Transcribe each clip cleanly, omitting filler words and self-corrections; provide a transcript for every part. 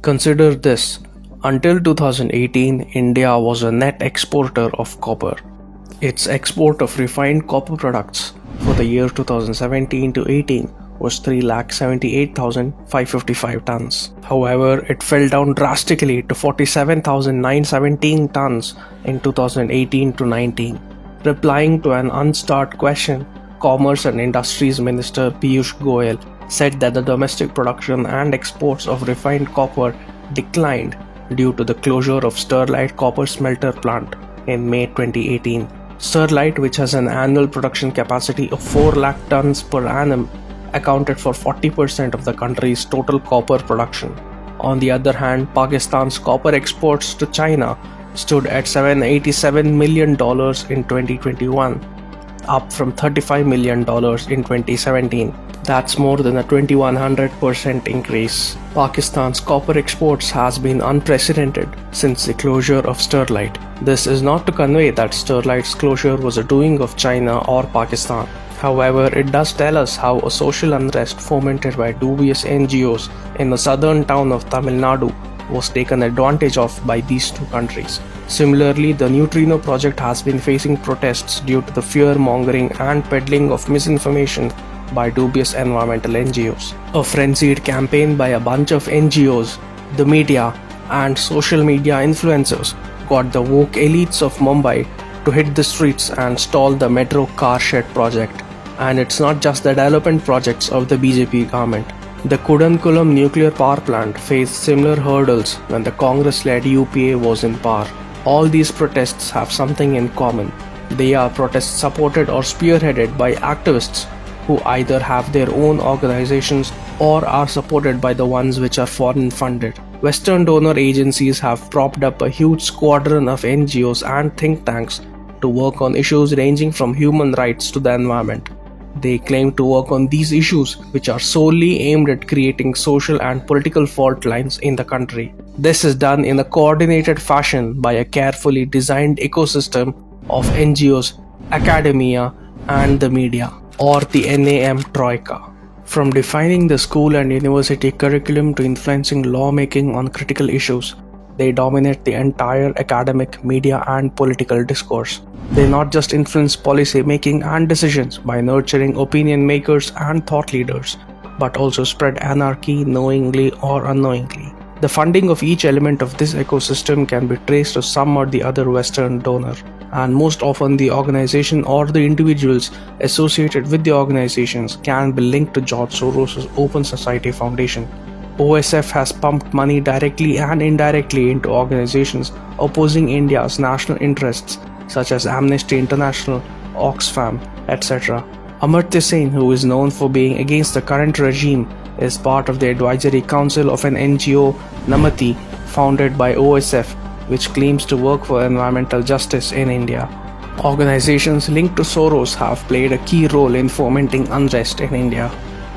Consider this. Until 2018, India was a net exporter of copper. Its export of refined copper products for the year 2017 to 18 was 3,78,555 tons. However, it fell down drastically to 47,917 tons in 2018 to 19. Replying to an unstarred question, Commerce and Industries Minister Piyush Goyal said that the domestic production and exports of refined copper declined due to the closure of Sterlite copper smelter plant in May 2018. Sterlite, which has an annual production capacity of 4 lakh tons per annum, accounted for 40% of the country's total copper production. On the other hand, Pakistan's copper exports to China stood at $787 million in 2021, up from $35 million in 2017. That's more than a 2100% increase. Pakistan's copper exports has been unprecedented since the closure of Sterlite. This is not to convey that Sterlite's closure was a doing of China or Pakistan. However, it does tell us how a social unrest fomented by dubious NGOs in the southern town of Tamil Nadu was taken advantage of by these two countries. Similarly, the Neutrino project has been facing protests due to the fear-mongering and peddling of misinformation by dubious environmental NGOs. A frenzied campaign by a bunch of NGOs, the media, and social media influencers got the woke elites of Mumbai to hit the streets and stall the metro car shed project. And it's not just the development projects of the BJP government. The Kudankulam nuclear power plant faced similar hurdles when the Congress-led UPA was in power. All these protests have something in common. They are protests supported or spearheaded by activists who either have their own organizations or are supported by the ones which are foreign funded. Western donor agencies have propped up a huge squadron of NGOs and think tanks to work on issues ranging from human rights to the environment. They claim to work on these issues, which are solely aimed at creating social and political fault lines in the country. This is done in a coordinated fashion by a carefully designed ecosystem of NGOs, academia, and the media, or the NAM Troika. From defining the school and university curriculum to influencing lawmaking on critical issues, they dominate the entire academic, media, and political discourse. They not just influence policy making and decisions by nurturing opinion makers and thought leaders, but also spread anarchy knowingly or unknowingly. The funding of each element of this ecosystem can be traced to some or the other Western donor, and most often the organization or the individuals associated with the organizations can be linked to George Soros' Open Society Foundation. OSF has pumped money directly and indirectly into organizations opposing India's national interests such as Amnesty International, Oxfam, etc. Amartya Sen, who is known for being against the current regime, is part of the advisory council of an NGO, Namati, founded by OSF, which claims to work for environmental justice in India. Organizations linked to Soros have played a key role in fomenting unrest in India.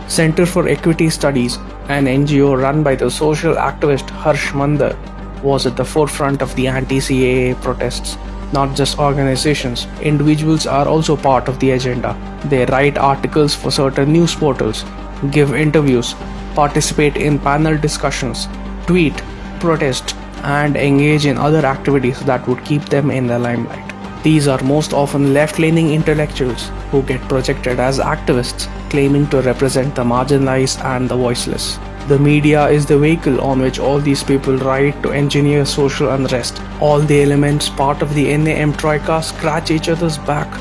Center for Equity Studies, an NGO run by the social activist Harsh Mandar, was at the forefront of the anti-CAA protests. Not just organizations, individuals are also part of the agenda. They write articles for certain news portals, give interviews, participate in panel discussions, tweet, protest, and engage in other activities that would keep them in the limelight. These are most often left-leaning intellectuals who get projected as activists, claiming to represent the marginalized and the voiceless. The media is the vehicle on which all these people ride to engineer social unrest. All the elements part of the NAM Troika scratch each other's back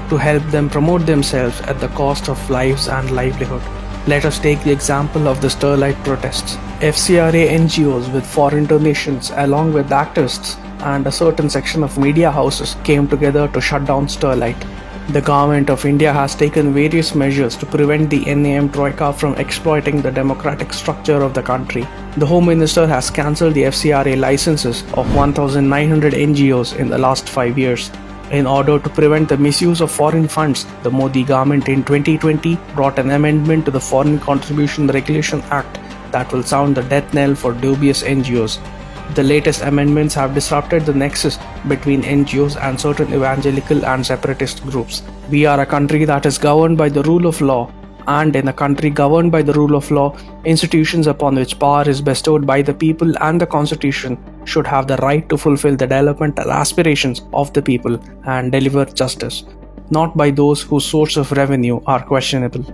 to help them promote themselves at the cost of lives and livelihood. Let us take the example of the Sterlite protests. FCRA NGOs with foreign donations along with activists and a certain section of media houses came together to shut down Sterlite. The government of India has taken various measures to prevent the NAM Troika from exploiting the democratic structure of the country. The Home Minister has cancelled the FCRA licenses of 1,900 NGOs in the last 5 years. In order to prevent the misuse of foreign funds, the Modi government in 2020 brought an amendment to the Foreign Contribution Regulation Act that will sound the death knell for dubious NGOs. The latest amendments have disrupted the nexus between NGOs and certain evangelical and separatist groups. We are a country that is governed by the rule of law, And in a country governed by the rule of law, institutions upon which power is bestowed by the people and the constitution should have the right to fulfill the developmental aspirations of the people and deliver justice, not by those whose source of revenue are questionable.